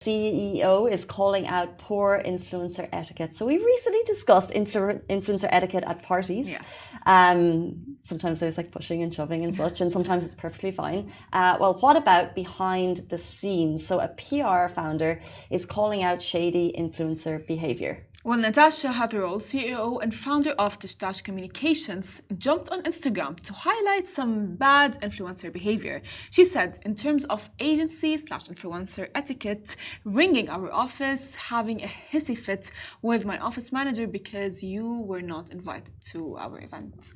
CEO is calling out poor influencer etiquette. So we've recently discussed influencer etiquette at parties. Yes. Sometimes there's like pushing and shoving and such, and sometimes it's perfectly fine. Well, what about behind the scenes? So a PR founder is calling out shady influencer behavior. Well, Natasha Hatherall, CEO and founder of Tishtash Communications, jumped on Instagram to highlight some bad influencer behavior. She said, in terms of agency/influencer etiquette, ringing our office, having a hissy fit with my office manager because you were not invited to our event.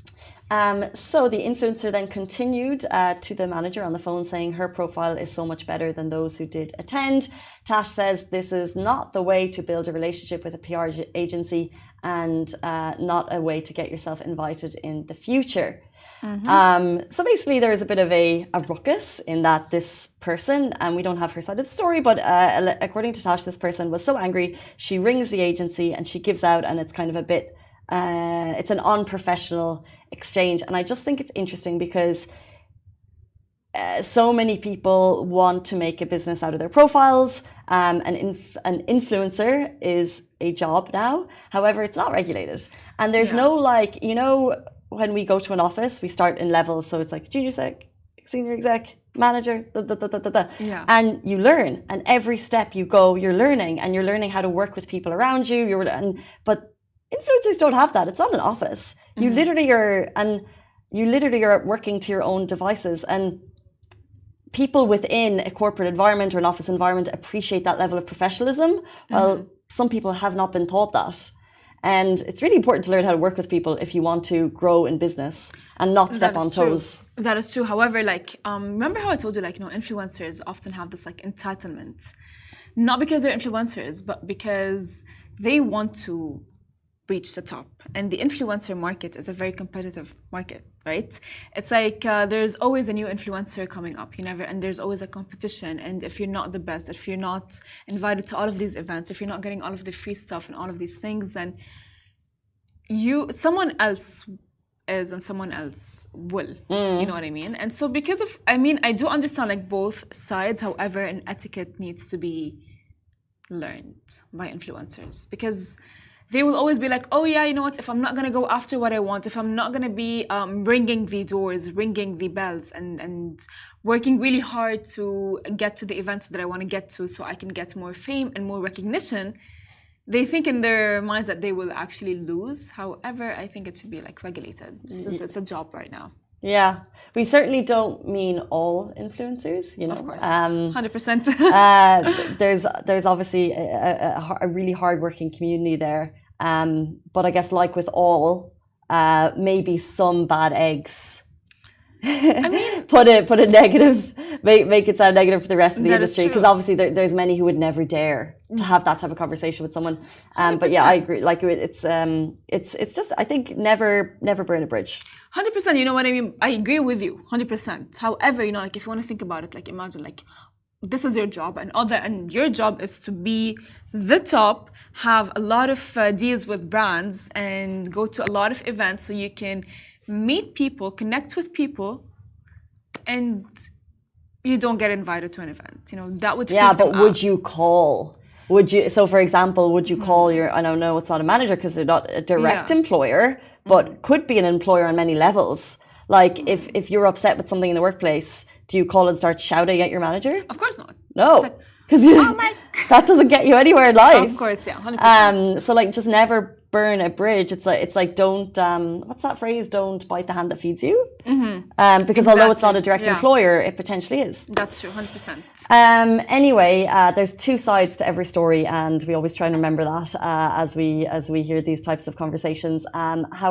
So the influencer then continued to the manager on the phone saying her profile is so much better than those who did attend. Tash says this is not the way to build a relationship with a PR agency and not a way to get yourself invited in the future. So basically there is a bit of a ruckus in that this person, and we don't have her side of the story, but according to Tash, this person was so angry, she rings the agency and she gives out, and it's kind of a bit, it's an unprofessional exchange. And I just think it's interesting because so many people want to make a business out of their profiles. An influencer is a job now. However, it's not regulated. And there's no like, you know, when we go to an office, we start in levels. So it's like junior exec, senior exec, manager, Yeah. and you learn. And every step you go, you're learning, and you're learning how to work with people around you. But influencers don't have that. It's not an office. You literally are working to your own devices, and people within a corporate environment or an office environment appreciate that level of professionalism. Well, some people have not been taught that. And it's really important to learn how to work with people if you want to grow in business and not step on toes. That is true. However, like, remember how I told you, like, you know, influencers often have this like entitlement, not because they're influencers, but because they want to reach the top. And the influencer market is a very competitive market, right? It's like there's always a new influencer coming up. And there's always a competition. And if you're not the best, if you're not invited to all of these events, if you're not getting all of the free stuff and all of these things, then someone else is and someone else will. You know what I mean? And so I do understand like both sides. However, an etiquette needs to be learned by influencers, because they will always be like, oh yeah, you know what, if I'm not going to go after what I want, if I'm not going to be ringing the doors, ringing the bells, and working really hard to get to the events that I want to get to so I can get more fame and more recognition, they think in their minds that they will actually lose. However, I think it should be like regulated, since it's a job right now. Yeah, we certainly don't mean all influencers, you know. Of course, 100%. There's obviously a really hardworking community there. But I guess like with all, maybe some bad eggs. I mean, put it negative, make it sound negative for the rest of the industry, because obviously there's many who would never dare to have that type of conversation with someone. But yeah, I agree. Like it's just, I think never burn a bridge. 100%. You know what I mean? I agree with you 100%. However, you know, like if you want to think about it, like imagine like this is your job, and your job is to be the top, have a lot of deals with brands, and go to a lot of events so you can meet people, connect with people, and you don't get invited to an event. You know, that would but would you call? So for example, would you call I don't know, it's not a manager because they're not a direct employer, but could be an employer on many levels. Like if you're upset with something in the workplace, do you call and start shouting at your manager? Of course not. No, because that doesn't get you anywhere in life. Of course, yeah, 100%. So like, just never burn a bridge. It's like don't what's that phrase? Don't bite the hand that feeds you. Because although it's not a direct employer, it potentially is. That's true, 100%. Anyway, there's two sides to every story, and we always try and remember that as we hear these types of conversations. However.